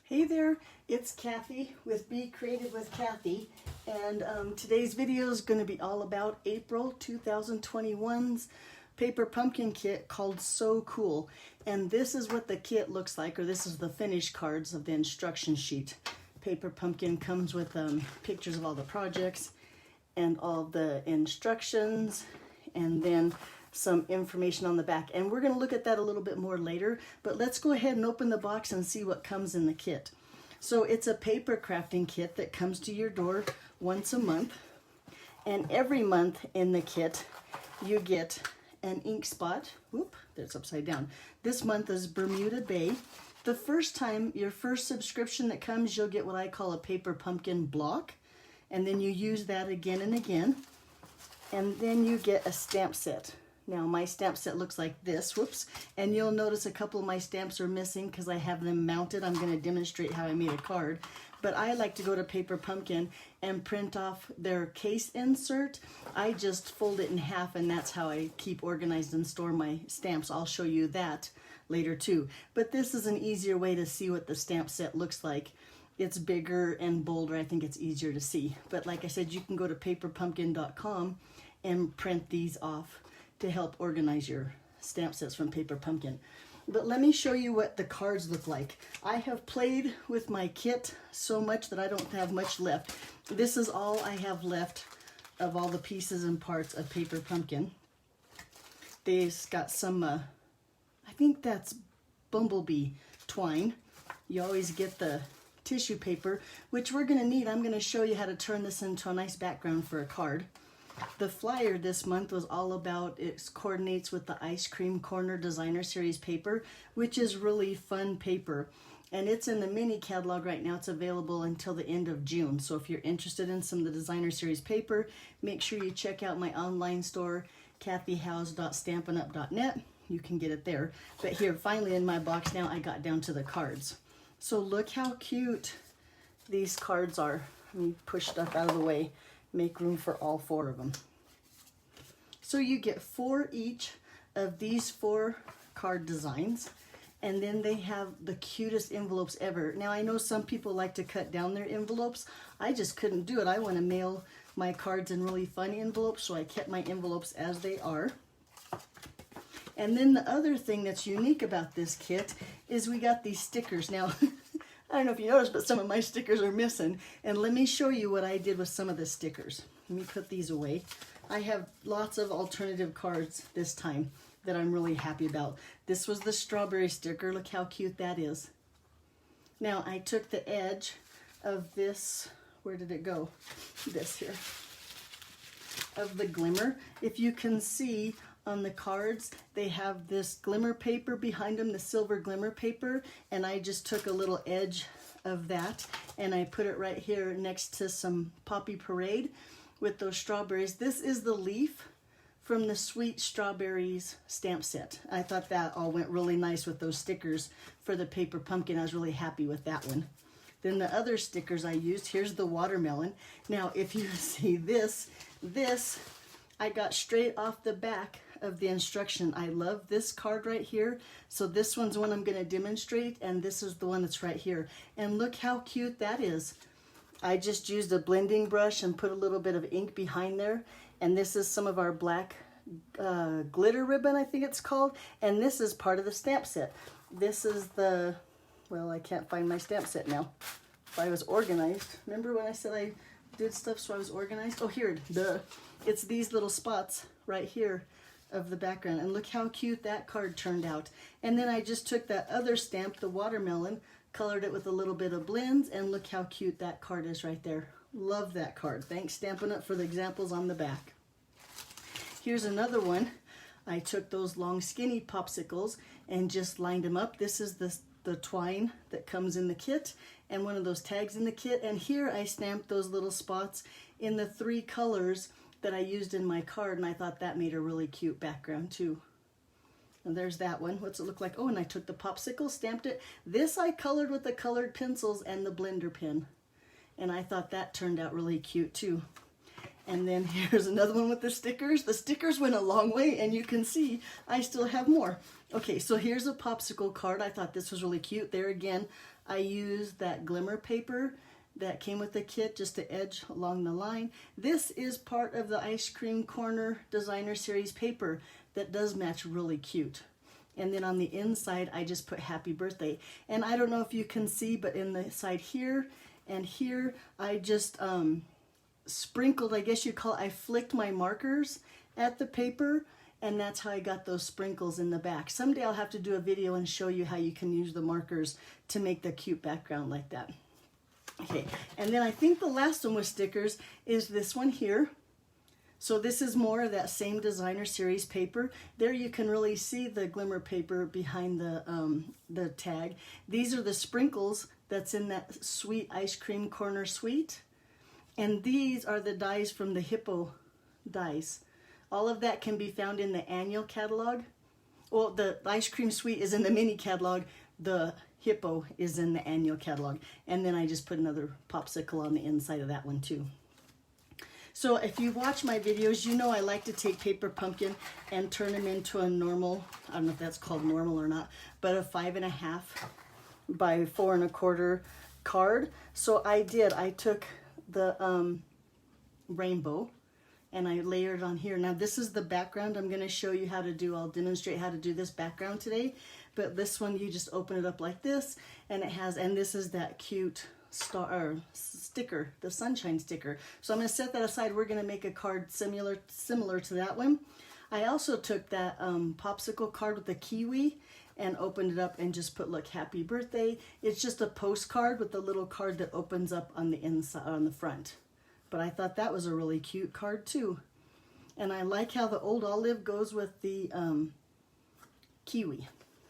Hey there, it's Kathy with Be Creative with Kathy, and today's video is going to be all about April 2021's paper pumpkin kit called So Cool. And this is what the kit looks like, or this is the finished cards of the instruction sheet. Paper pumpkin comes with pictures of all the projects and all the instructions, and then some information on the back, and we're going to look at that a little bit more later, but let's go ahead and open the box and see what comes in the kit. So it's a paper crafting kit that comes to your door once a month, and every month in the kit you get an ink spot. Whoop, that's upside down. This month is Bermuda Bay. The first time, your first subscription that comes, you'll get what I call a paper pumpkin block, and then you use that again and again, and then you get a stamp set. Now my stamp set looks like this, whoops, and you'll notice a couple of my stamps are missing because I have them mounted. I'm going to demonstrate how I made a card, but I like to go to Paper Pumpkin and print off their case insert. I just fold it in half, and that's how I keep organized and store my stamps. I'll show you that later too, but this is an easier way to see what the stamp set looks like. It's bigger and bolder. I think it's easier to see, but like I said, you can go to paperpumpkin.com and print these off to help organize your stamp sets from Paper Pumpkin. But let me show you what the cards look like. I have played with my kit so much that I don't have much left. This is all I have left of all the pieces and parts of Paper Pumpkin. They've got some, I think that's bumblebee twine. You always get the tissue paper, which we're gonna need. I'm gonna show you how to turn this into a nice background for a card. The flyer this month was all about, it coordinates with the Ice Cream Corner Designer Series paper, which is really fun paper. And it's in the mini catalog right now. It's available until the end of June. So if you're interested in some of the Designer Series paper, make sure you check out my online store, kathyhouse.stampinup.net. You can get it there. But here, finally in my box now, I got down to the cards. So look how cute these cards are. Let me push stuff out of the way. Make room for all four of them. So you get 4 each of these 4 card designs, and then they have the cutest envelopes ever. Now I know some people like to cut down their envelopes. I just couldn't do it. I want to mail my cards in really fun envelopes, so I kept my envelopes as they are. And then the other thing that's unique about this kit is we got these stickers. Now I don't know if you noticed, but some of my stickers are missing. And let me show you what I did with some of the stickers. Let me put these away. I have lots of alternative cards this time that I'm really happy about. This was the strawberry sticker. Look how cute that is. Now I took the edge of this, where did it go? This here. Of the glimmer. If you can see on the cards, they have this glimmer paper behind them, the silver glimmer paper, and I just took a little edge of that and I put it right here next to some Poppy Parade with those strawberries. This is the leaf from the Sweet Strawberries stamp set. I thought that all went really nice with those stickers for the Paper Pumpkin. I was really happy with that one. Then the other stickers I used, here's the watermelon. Now if you see this I got straight off the back of the instruction. I love this card right here. So this one's one I'm going to demonstrate, and this is the one that's right here. And look how cute that is. I just used a blending brush and put a little bit of ink behind there. And this is some of our black glitter ribbon, I think it's called. And this is part of the stamp set. This is the, well, I can't find my stamp set now. If I was organized. Remember when I said I did stuff so I was organized? Oh, here, it's these little spots right here of the background, and look how cute that card turned out. And then I just took that other stamp, the watermelon, colored it with a little bit of blends, and look how cute that card is right there. Love that card. Thanks Stampin' Up! For the examples on the back. Here's another one. I took those long skinny popsicles and just lined them up. This is the twine that comes in the kit and one of those tags in the kit, and here I stamped those little spots in the 3 colors that I used in my card, and I thought that made a really cute background too. And there's that one. What's it look like? Oh, and I took the popsicle, stamped it. This I colored with the colored pencils and the blender pen, and I thought that turned out really cute too. And then here's another one with the stickers. The stickers went a long way, and you can see I still have more. Okay, so here's a popsicle card. I thought this was really cute. There again, I used that glimmer paper that came with the kit just to edge along the line. This is part of the Ice Cream Corner Designer Series paper that does match really cute. And then on the inside, I just put happy birthday. And I don't know if you can see, but in the side here and here, I just sprinkled, I guess you call it, I flicked my markers at the paper, and that's how I got those sprinkles in the back. Someday I'll have to do a video and show you how you can use the markers to make the cute background like that. Okay, and then I think the last one with stickers is this one here. So this is more of that same Designer Series paper. There you can really see the glimmer paper behind the tag. These are the sprinkles that's in that sweet ice cream corner sweet. And these are the dies from the Hippo dies. All of that can be found in the annual catalog. Well, the ice cream sweet is in the mini catalog. The Hippo is in the annual catalog. And then I just put another popsicle on the inside of that one too. So if you watch my videos, you know I like to take paper pumpkin and turn them into a normal, I don't know if that's called normal or not, but a 5.5 by 4 1/4 card. So I took the rainbow and I layered on here. Now this is the background I'm going to show you how to do. I'll demonstrate how to do this background today. But this one, you just open it up like this, and it has, and this is that cute star sticker, the sunshine sticker. So I'm going to set that aside. We're going to make a card similar to that one. I also took that popsicle card with the kiwi and opened it up and just put, look, happy birthday. It's just a postcard with the little card that opens up on the inside, on the front. But I thought that was a really cute card too. And I like how the old olive goes with the kiwi.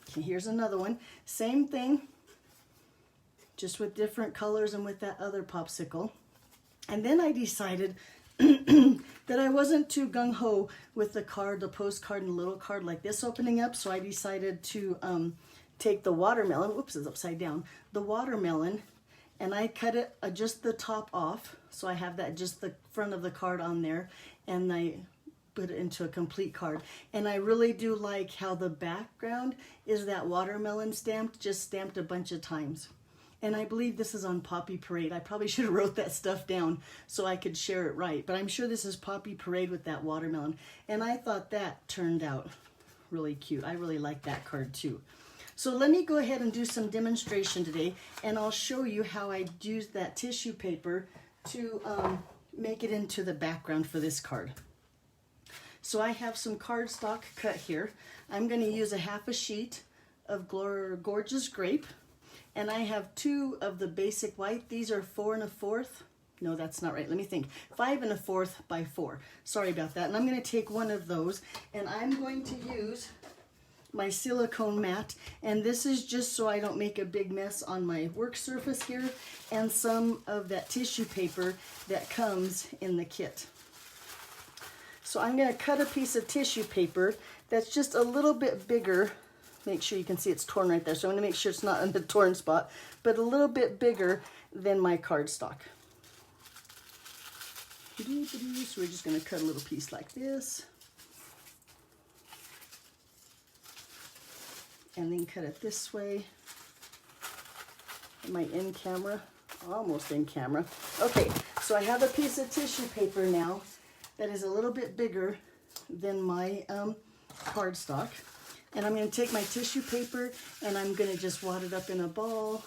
Okay, here's another one. Same thing, just with different colors and with that other popsicle. And then I decided that I wasn't too gung-ho with the card, the postcard and the little card like this opening up. So I decided to take the watermelon, whoops, it's upside down, the watermelon, and I cut it just the top off. So I have that just the front of the card on there, and I put it into a complete card. And I really do like how the background is that watermelon stamped, just stamped a bunch of times. And I believe this is on Poppy Parade. I probably should have wrote that stuff down so I could share it right. But I'm sure this is Poppy Parade with that watermelon. And I thought that turned out really cute. I really like that card too. So let me go ahead and do some demonstration today. And I'll show you how I used that tissue paper to make it into the background for this card. So I have some cardstock cut here. I'm going to use a 1/2 sheet of Gorgeous Grape. And I have 2 of the basic white. These are 4 1/4. No, that's not right. Let me think. 5 1/4 by 4. Sorry about that. And I'm going to take one of those, and I'm going to use my silicone mat. And this is just so I don't make a big mess on my work surface here, and some of that tissue paper that comes in the kit. So I'm going to cut a piece of tissue paper that's just a little bit bigger. Make sure you can see it's torn right there. So I'm going to make sure it's not in the torn spot, but a little bit bigger than my cardstock. So we're just going to cut a little piece like this. And then cut it this way. Am I in camera? Almost in camera. Okay, so I have a piece of tissue paper now that is a little bit bigger than my cardstock. And I'm going to take my tissue paper and I'm going to just wad it up in a ball,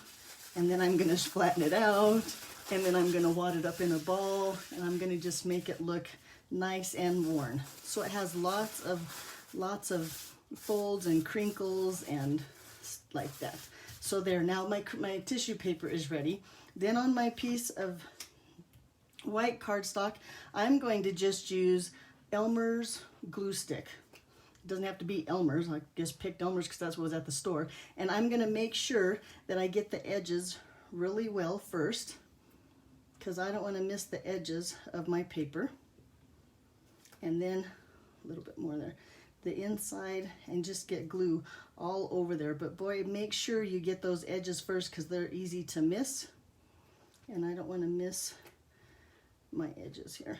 and then I'm going to flatten it out, and then I'm going to wad it up in a ball, and I'm going to just make it look nice and worn. So it has lots of folds and crinkles and like that. So there, now my tissue paper is ready. Then on my piece of white cardstock, I'm going to just use Elmer's glue stick. It doesn't have to be Elmer's. I just picked Elmer's because that's what was at the store. And I'm going to make sure that I get the edges really well first, because I don't want to miss the edges of my paper. And then a little bit more there. The inside, and just get glue all over there. But boy, make sure you get those edges first because they're easy to miss. And I don't want to miss my edges here.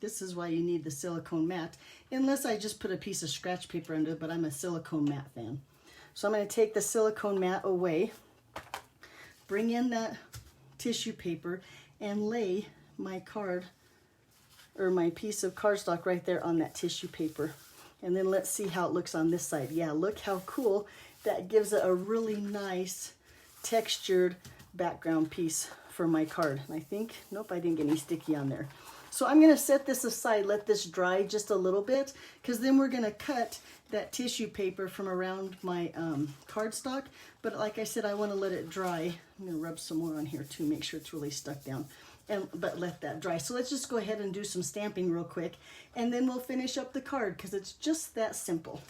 This is why you need the silicone mat, unless I just put a piece of scratch paper under it, but I'm a silicone mat fan. So I'm going to take the silicone mat away, bring in that tissue paper, and lay my card, or my piece of cardstock right there on that tissue paper. And then let's see how it looks on this side. Yeah, look how cool. That gives it a really nice textured background piece for my card. And I think, nope, I didn't get any sticky on there. So I'm gonna set this aside, let this dry just a little bit, because then we're gonna cut that tissue paper from around my cardstock. But like I said, I wanna let it dry. I'm gonna rub some more on here too, make sure it's really stuck down. But let that dry. So let's just go ahead and do some stamping real quick, and then we'll finish up the card, because it's just that simple.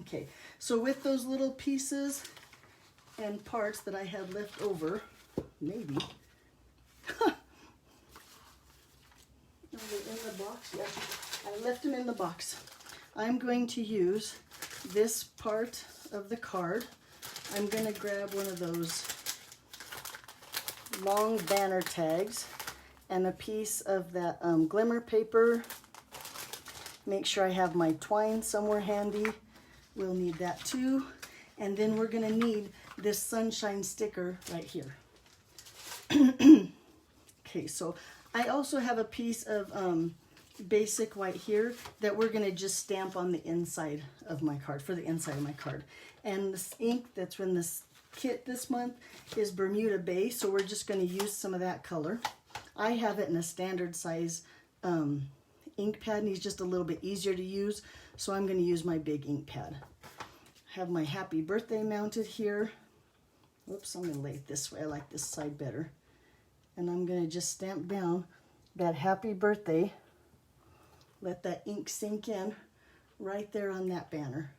Okay, so with those little pieces and parts that I had left over, maybe, are they in the box? Yeah, I left them in the box. I'm going to use this part of the card. I'm going to grab one of those long banner tags and a piece of that glimmer paper. Make sure I have my twine somewhere handy. We'll need that too. And then we're going to need this sunshine sticker right here. Okay, so I also have a piece of basic white here that we're going to just stamp on the inside of my card, for the inside of my card. And this ink that's in this kit this month is Bermuda Bay, so we're just going to use some of that color. I have it in a standard size ink pad, and it's just a little bit easier to use, so I'm going to use my big ink pad. I have my happy birthday mounted here. Whoops, I'm going to lay it this way. I like this side better. And I'm going to just stamp down that happy birthday. Let that ink sink in right there on that banner.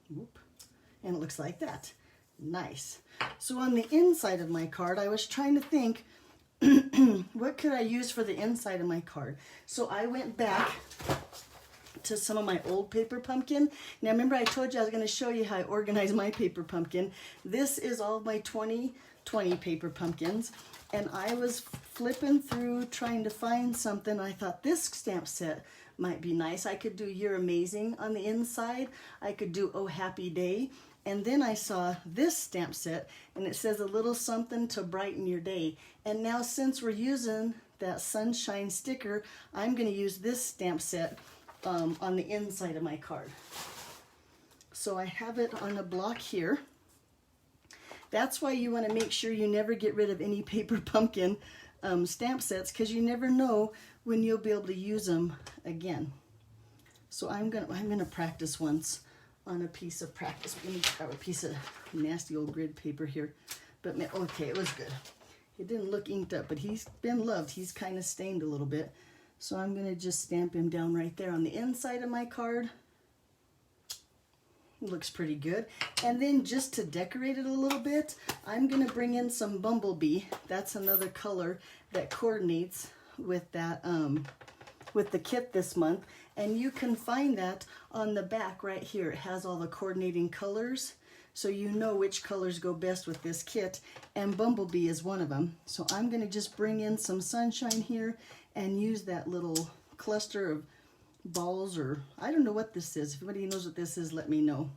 Whoop. And it looks like that. Nice. So on the inside of my card, I was trying to think, what could I use for the inside of my card? So I went back to some of my old paper pumpkin. Now remember I told you I was going to show you how I organize my paper pumpkin. This is all my 2020 paper pumpkins, and I was flipping through trying to find something. I thought this stamp set might be nice. I could do You're Amazing on the inside. I could do Oh Happy Day. And then I saw this stamp set, and it says a little something to brighten your day. And now since we're using that sunshine sticker, I'm going to use this stamp set on the inside of my card. So I have it on a block here. That's why you want to make sure you never get rid of any paper pumpkin stamp sets, because you never know when you'll be able to use them again. So I'm gonna practice once on a piece of practice. Let me grab a piece of nasty old grid paper here. But okay, it was good. It didn't look inked up, but he's been loved. He's kind of stained a little bit. So I'm going to just stamp him down right there on the inside of my card. It looks pretty good. And then just to decorate it a little bit, I'm going to bring in some Bumblebee. That's another color that coordinates with that with the kit this month. And you can find that on the back right here. It has all the coordinating colors, so you know which colors go best with this kit, and Bumblebee is one of them. So I'm going to just bring in some sunshine here and use that little cluster of balls, or I don't know what this is. If anybody knows what this is, let me know.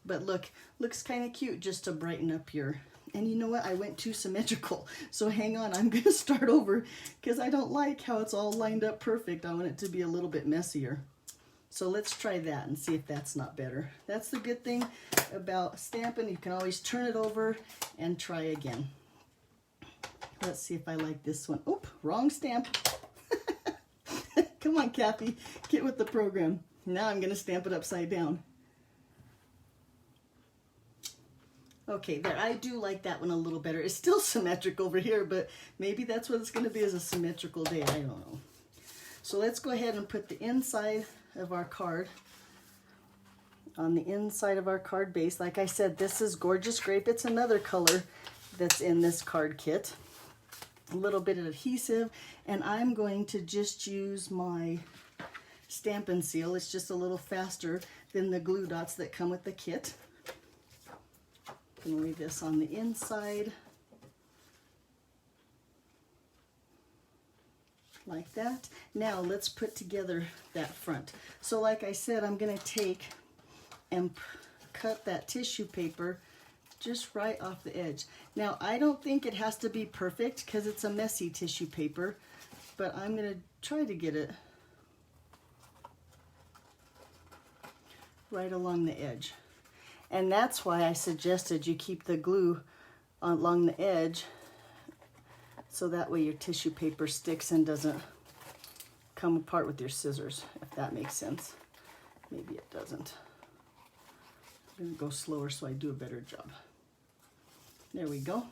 But look, looks kind of cute just to brighten up your... And you know what? I went too symmetrical. So hang on, I'm going to start over because I don't like how it's all lined up perfect. I want it to be a little bit messier. So let's try that and see if that's not better. That's the good thing about stamping. You can always turn it over and try again. Let's see if I like this one. Oop, wrong stamp. Come on, Kathy, get with the program. Now I'm going to stamp it upside down. Okay, there, I do like that one a little better. It's still symmetric over here, but maybe that's what it's going to be, as a symmetrical day. I don't know. So let's go ahead and put the inside of our card on the inside of our card base. Like I said, this is Gorgeous Grape. It's another color that's in this card kit. A little bit of adhesive, and I'm going to just use my Stampin' Seal. It's just a little faster than the glue dots that come with the kit. I'm going to lay this on the inside. like that. Now let's put together that front. So like I said, I'm gonna take and cut that tissue paper just right off the edge. Now I don't think it has to be perfect because it's a messy tissue paper, but I'm gonna try to get it right along the edge. And that's why I suggested you keep the glue along the edge, so that way your tissue paper sticks and doesn't come apart with your scissors, if that makes sense. Maybe it doesn't. I'm gonna go slower so I do a better job. There we go.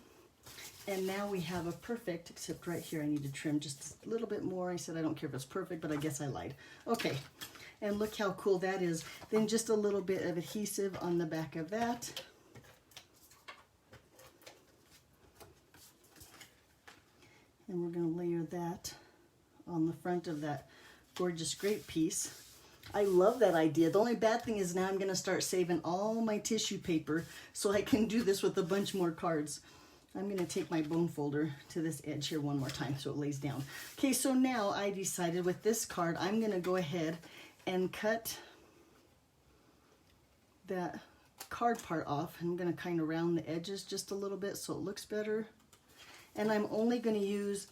And now we have a perfect, except right here I need to trim just a little bit more. I said I don't care if it's perfect, but I guess I lied. Okay, and look how cool that is. Then just a little bit of adhesive on the back of that. And we're going to layer that on the front of that gorgeous grape piece. I love that idea. The only bad thing is now I'm going to start saving all my tissue paper so I can do this with a bunch more cards. I'm going to take my bone folder to this edge here one more time so it lays down. Okay, so now I decided with this card I'm going to go ahead and cut that card part off. I'm going to kind of round the edges just a little bit so it looks better. And I'm only going to use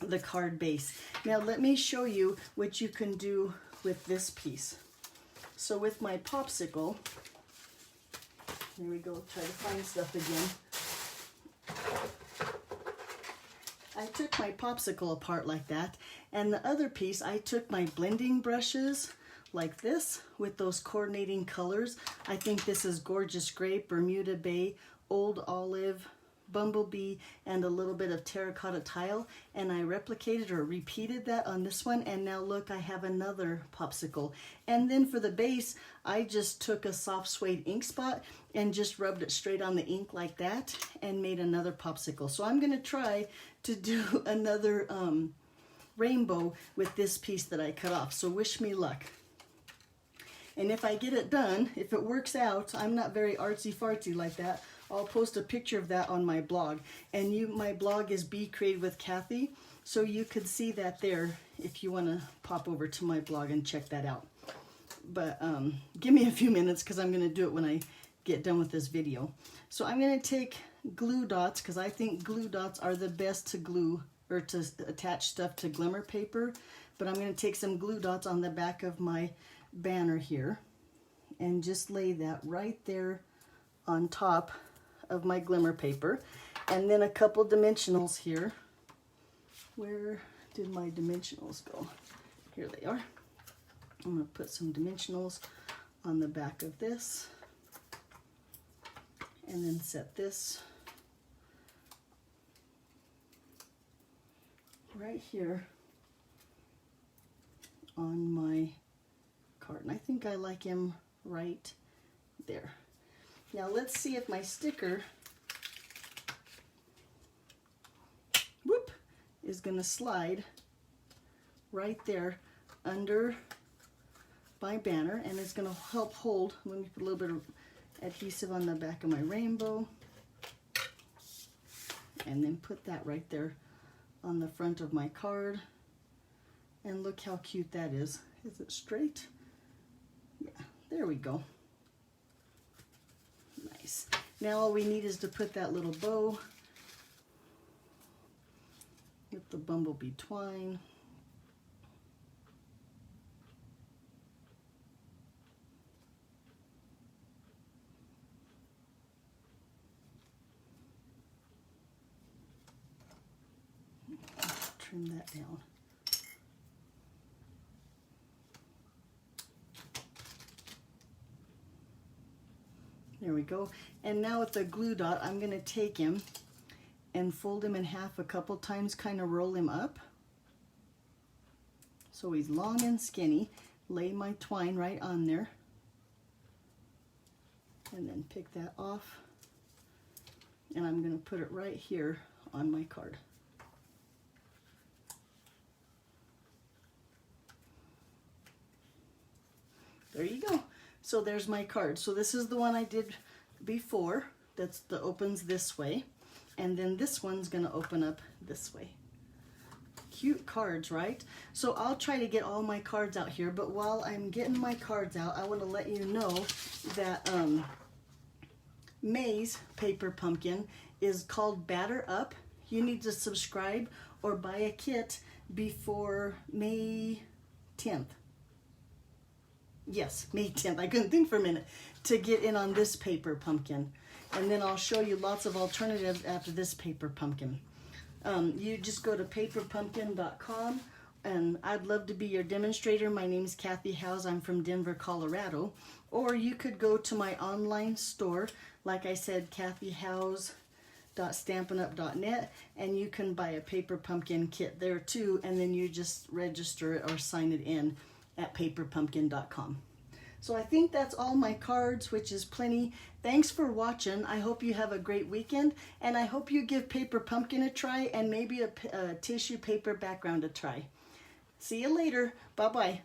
the card base. Now let me show you what you can do with this piece. So with my popsicle, here we go, try to find stuff again. I took my popsicle apart like that, and the other piece I took my blending brushes like this with those coordinating colors. I think this is Gorgeous Grape, Bermuda Bay, Old Olive, Bumblebee, and a little bit of terracotta tile, and I replicated or repeated that on this one, and now look, I have another popsicle. And then for the base, I just took a soft suede ink spot and just rubbed it straight on the ink like that and made another popsicle. So I'm going to try to do another rainbow with this piece that I cut off, so wish me luck. And if I get it done, if it works out, I'm not very artsy-fartsy like that, I'll post a picture of that on my blog. And my blog is Be Creative with Kathy, so you could see that there if you want to pop over to my blog and check that out. But give me a few minutes because I'm going to do it when I get done with this video. So I'm going to take glue dots because I think glue dots are the best to glue or to attach stuff to glimmer paper. But I'm going to take some glue dots on the back of my banner here and just lay that right there on top of my glimmer paper, and then a couple dimensionals here. Where did my dimensionals go? Here they are. I'm going to put some dimensionals on the back of this and then set this right here on my card. And I think I like him right there. Now let's see if my sticker, whoop, is going to slide right there under my banner, and it's going to help hold. Let me put a little bit of adhesive on the back of my rainbow and then put that right there on the front of my card. And look how cute that is. Is it straight? Yeah, there we go. Nice. Now all we need is to put that little bow with the bumblebee twine. Trim that down. There we go. And now with the glue dot, I'm going to take him and fold him in half a couple times, kind of roll him up. So he's long and skinny. Lay my twine right on there. And then pick that off. And I'm going to put it right here on my card. There you go. So there's my card. So this is the one I did before. That's the opens this way. And then this one's going to open up this way. cute cards, right? So I'll try to get all my cards out here, but while I'm getting my cards out, I want to let you know that May's paper pumpkin is called Batter Up. You need to subscribe or buy a kit before May 10th. Yes, May 10th. I couldn't think for a minute to get in on this paper pumpkin. And then I'll show you lots of alternatives after this paper pumpkin. You just go to paperpumpkin.com, and I'd love to be your demonstrator. My name's Kathy Howes. I'm from Denver, Colorado. Or you could go to my online store, like I said, kathyhowes.stampinup.net, and you can buy a paper pumpkin kit there too, and then you just register it or sign it in at paperpumpkin.com. So I think that's all my cards, which is plenty. Thanks for watching. I hope you have a great weekend, and I hope you give paper pumpkin a try and maybe a tissue paper background a try. See you later. Bye-bye.